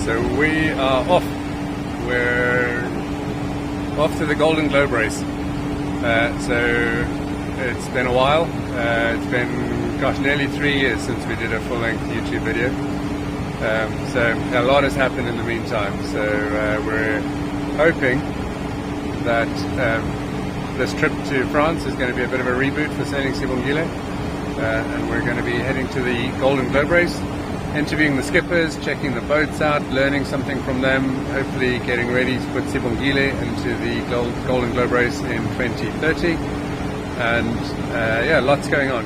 So we are off. We're off to the Golden Globe race. So it's been a while. It's been, gosh, nearly 3 years since we did a full-length YouTube video. So a lot has happened in the meantime. So we're hoping that this trip to France is going to be a bit of a reboot for sailing Sibongile. And we're going to be heading to the Golden Globe race, interviewing the skippers, checking the boats out, learning something from them, hopefully getting ready to put Sibongile into the Golden Globe race in 2030. And yeah, lots going on.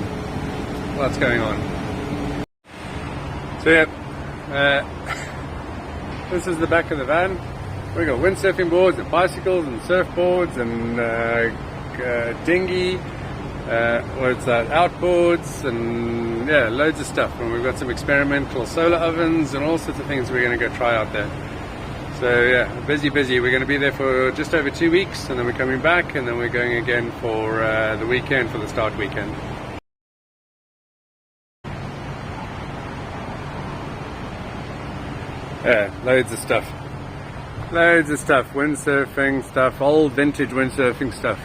Lots going on. So yeah, this is the back of the van. We've got windsurfing boards and bicycles and surfboards and dinghy. What's that? Outboards and yeah, loads of stuff. And we've got some experimental solar ovens and all sorts of things we're going to go try out there. So yeah, busy. We're going to be there for just over 2 weeks, and then we're coming back, and then we're going again for the weekend, for the start weekend. Yeah, loads of stuff. Windsurfing stuff, old vintage windsurfing stuff.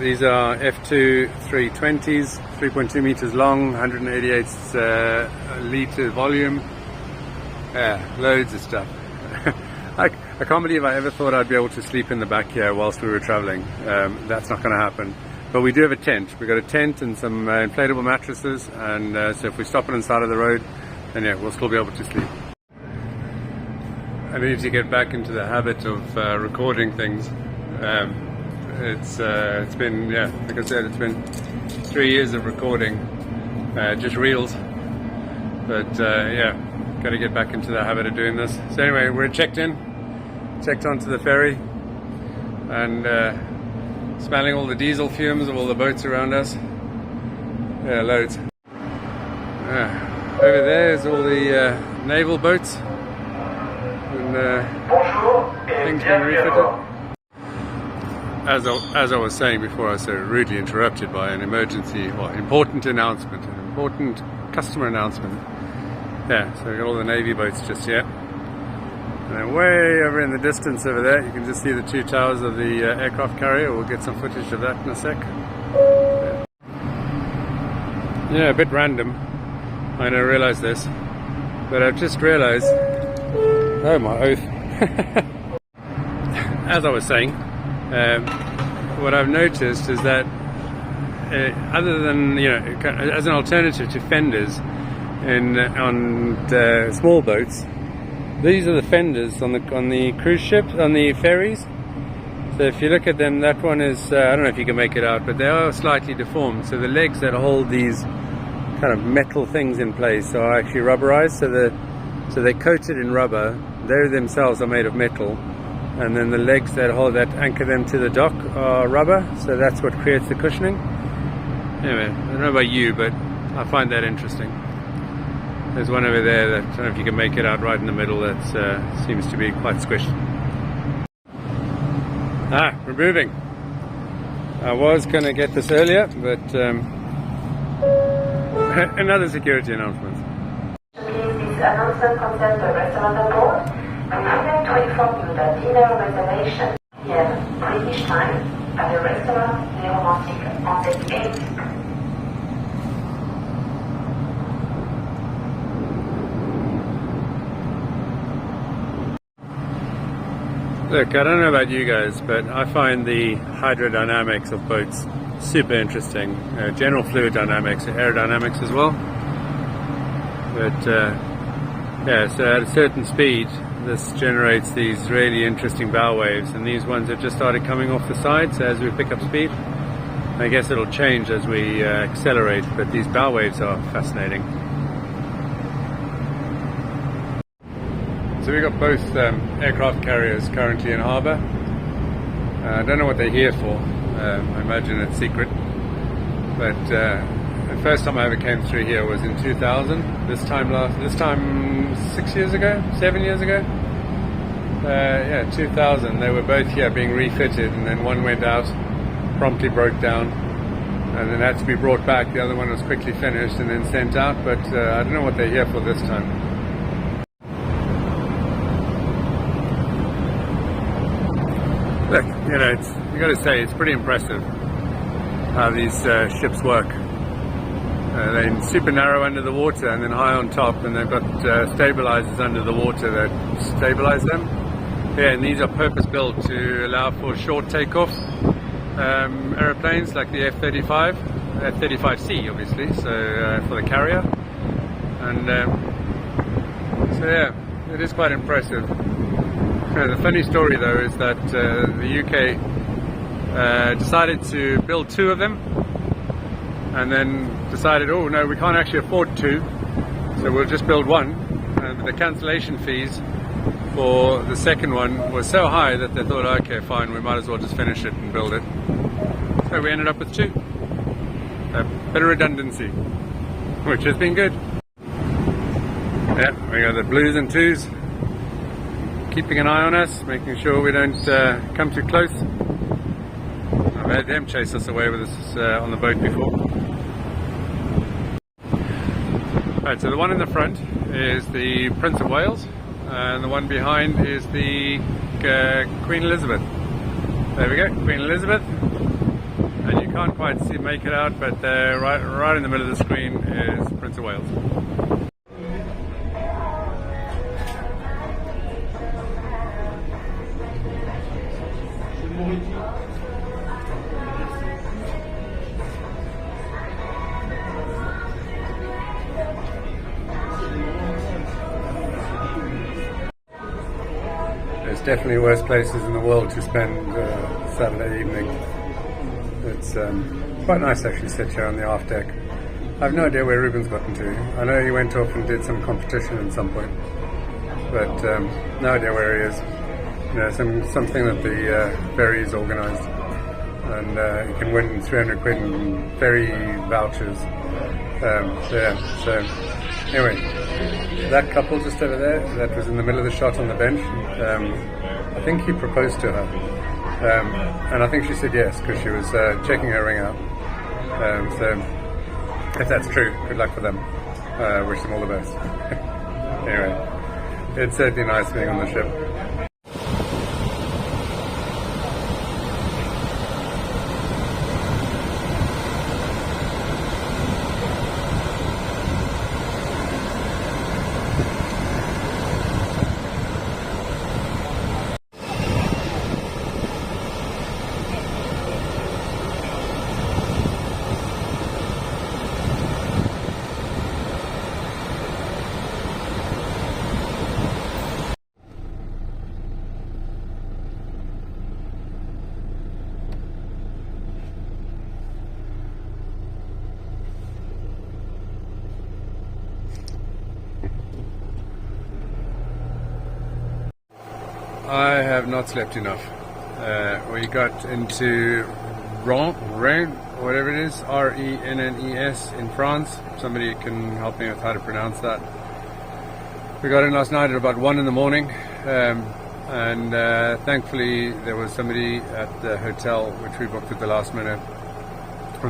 These are F2 320s, 3.2 meters long, 188 litre volume. Yeah, loads of stuff. I can't believe I ever thought I'd be able to sleep in the back here whilst we were traveling. That's not going to happen. But we do have a tent. We've got a tent and some inflatable mattresses, and so if we stop on the side of the road, then yeah, we'll still be able to sleep. I need to get back into the habit of recording things. It's been, yeah, like I said, it's been 3 years of recording, just reels. But yeah, got to get back into the habit of doing this. So anyway, we're checked onto the ferry, and smelling all the diesel fumes of all the boats around us. Yeah, loads. Over there is all the naval boats. And things being refitted. As I was saying before, I was so rudely interrupted by an important announcement, an important customer announcement. Yeah, so we've got all the Navy boats just here. And then way over in the distance over there, you can just see the 2 towers of the aircraft carrier. We'll get some footage of that in a sec. Yeah, a bit random. I don't realize this, but I've just realized. Oh my oath. As I was saying, what I've noticed is that other than, you know, as an alternative to fenders on small boats, these are the fenders on the cruise ships, on the ferries. So if you look at them, that one is, I don't know if you can make it out, but they are slightly deformed. So the legs that hold these kind of metal things in place are actually rubberized. So they're coated in rubber. They themselves are made of metal, and then the legs that anchor them to the dock are rubber, so that's what creates the cushioning. Anyway, I don't know about you, but I find that interesting. There's one over there that, I don't know if you can make it out, right in the middle, that seems to be quite squished. We're moving. I was going to get this earlier, but another security announcement. This announcement concerns the restaurant on board. We would like to inform you that dinner reservation here British time at the restaurant Neomatic on deck 8. Look, I don't know about you guys, but I find the hydrodynamics of boats super interesting. General fluid dynamics, aerodynamics as well. But yeah, so at a certain speed, this generates these really interesting bow waves, and these ones have just started coming off the side. So as we pick up speed, I guess it'll change as we accelerate, but these bow waves are fascinating. So we've got both aircraft carriers currently in harbour. I don't know what they're here for. I imagine it's secret. But the first time I ever came through here was in 2000. This time 6 years ago, 7 years ago. Yeah, 2000. They were both here being refitted, and then one went out, promptly broke down, and then had to be brought back. The other one was quickly finished and then sent out. But I don't know what they're here for this time. look, you know, you got to say it's pretty impressive how these ships work. They're super narrow under the water and then high on top, and they've got stabilizers under the water that stabilize them. Yeah, and these are purpose built to allow for short takeoff aeroplanes like the F-35, F-35C obviously, so for the carrier. And so yeah, it is quite impressive. The funny story though is that the UK decided to build 2 of them, and then decided, oh no, we can't actually afford 2, so we'll just build 1. And the cancellation fees for the second one was so high that they thought, okay, fine, we might as well just finish it and build it. So we ended up with 2. A bit of redundancy, which has been good. Yeah, we got the blues and 2s keeping an eye on us, making sure we don't come too close. I've had them chase us away with us on the boat before. Right, so the one in the front is the Prince of Wales, and the one behind is the Queen Elizabeth. There we go, Queen Elizabeth. And you can't quite make it out, but right in the middle of the screen is Prince of Wales. There's definitely worse places in the world to spend Saturday evening. It's quite nice actually to sit here on the aft deck. I have no idea where Reuben's gotten to. I know he went off and did some competition at some point, but no idea where he is. You know, something that the ferry's organised, and you can win 300 quid in ferry vouchers. So anyway, that couple just over there, that was in the middle of the shot on the bench. I think he proposed to her, and I think she said yes because she was checking her ring out. So if that's true, good luck for them. Wish them all the best. Anyway, it's certainly nice being on the ship. I have not slept enough. We got into Reuben, whatever it is, R-E-N-N-E-S in France. Somebody can help me with how to pronounce that. We got in last night at about 1 in the morning, and thankfully there was somebody at the hotel which we booked at the last minute.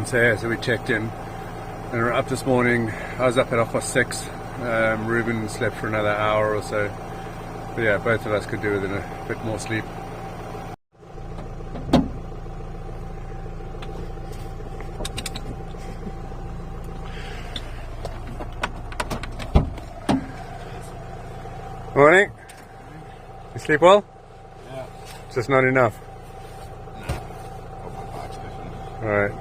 So we checked in, and we were up this morning. I was up at 6:30. Reuben slept for another hour or so. But yeah, both of us could do with a bit more sleep. Morning. You sleep well? Yeah. Just not enough. No. Alright.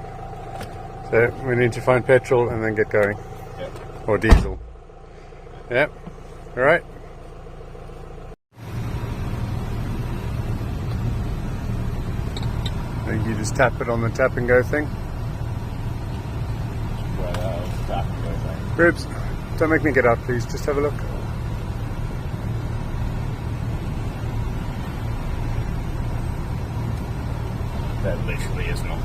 So we need to find petrol and then get going. Yep. Or diesel. Yep. Alright. I think you just tap it on the tap and go thing. Tap and go thing. Rubes, don't make me get out please, just have a look. There literally is not.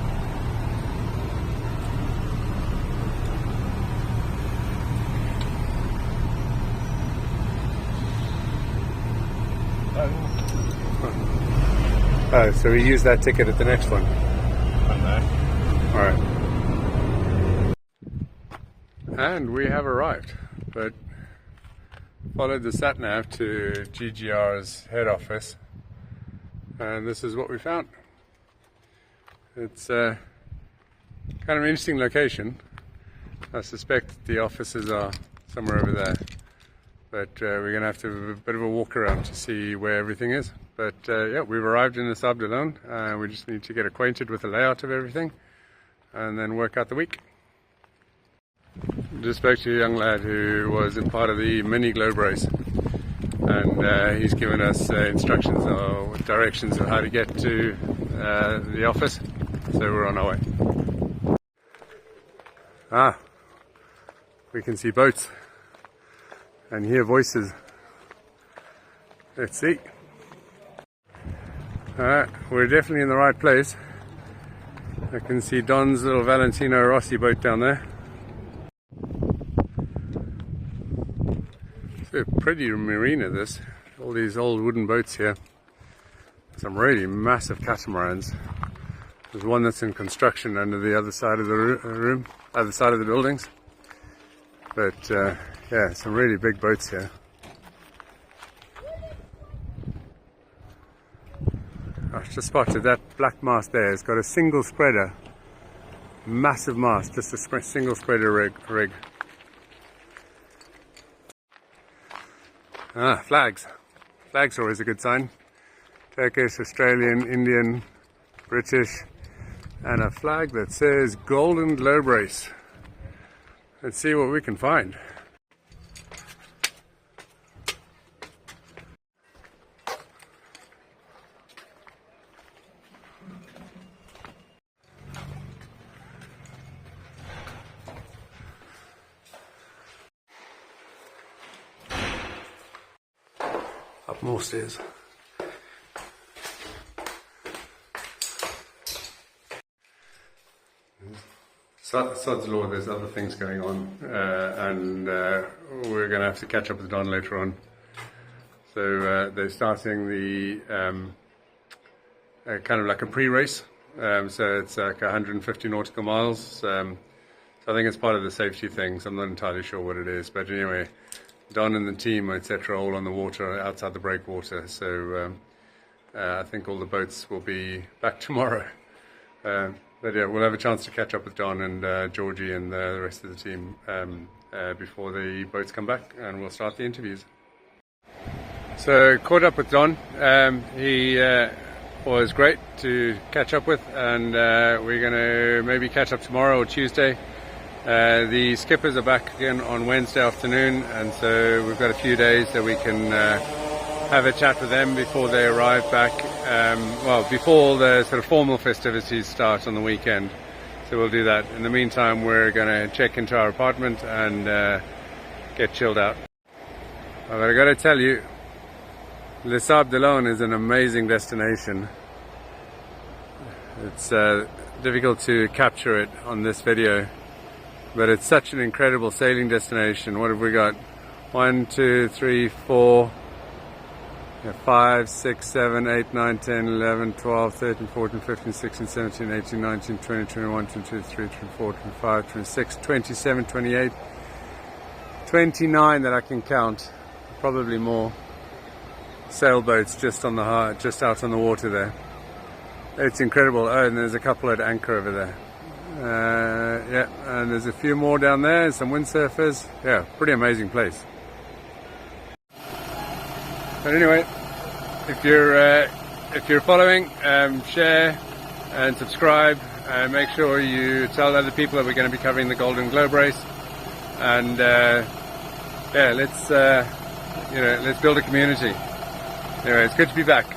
Oh, so we use that ticket at the next one. Alright. And we have arrived, but followed the sat-nav to GGR's head office, And this is what we found. It's kind of an interesting location. I suspect the offices are somewhere over there, but we're going to have to have a bit of a walk around to see where everything is. But yeah, we've arrived in the Sable d'Olonne. We just need to get acquainted with the layout of everything and then work out the week. Just spoke to a young lad who was in part of the mini globe race, and he's given us instructions or directions of how to get to the office, so we're on our way. We can see boats and hear voices. Let's see. We're definitely in the right place. I can see Don's little Valentino Rossi boat down there. It's a pretty marina, this. All these old wooden boats here. Some really massive catamarans. There's one that's in construction under the other side of the other side of the buildings. But yeah, some really big boats here. I've just spotted that black mast there. It's got a single spreader, massive mast, just a single spreader rig. Flags. Flags are always a good sign. Turkish, Australian, Indian, British, and a flag that says Golden Globe Race. Let's see what we can find. Up more stairs. Sod's law, there's other things going on, and we're going to have to catch up with Don later on. So they're starting the kind of like a pre-race, so it's like 150 nautical miles. So I think it's part of the safety thing, so I'm not entirely sure what it is. But anyway, Don and the team, etc., all on the water, outside the breakwater. So I think all the boats will be back tomorrow. But yeah, we'll have a chance to catch up with Don and Georgie and the rest of the team before the boats come back, and we'll start the interviews. So caught up with Don. He was great to catch up with, and we're going to maybe catch up tomorrow or Tuesday. The skippers are back again on Wednesday afternoon, and so we've got a few days that we can have a chat with them before they arrive back, before the sort of formal festivities start on the weekend. So we'll do that. In the meantime, we're going to check into our apartment and get chilled out. Well, I got to tell you, Le Sable d'Olonne is an amazing destination. It's difficult to capture it on this video, but it's such an incredible sailing destination. What have we got? 1, 2, 3, 4, 5, 6, 7, 8, 9, 10, 11, 12, 13, 14, 15, 16, 17, 18, 19, 20, 21, 22, 23, 24, 25, 26, 27, 28, 29 that I can count, probably more, sailboats just out on the water there. It's incredible. Oh, and there's a couple at anchor over there. Yeah, and there's a few more down there, some windsurfers. Yeah, pretty amazing place. But anyway, if you're following, share and subscribe, and make sure you tell other people that we're going to be covering the Golden Globe Race. And yeah, let's build a community. Anyway, it's good to be back.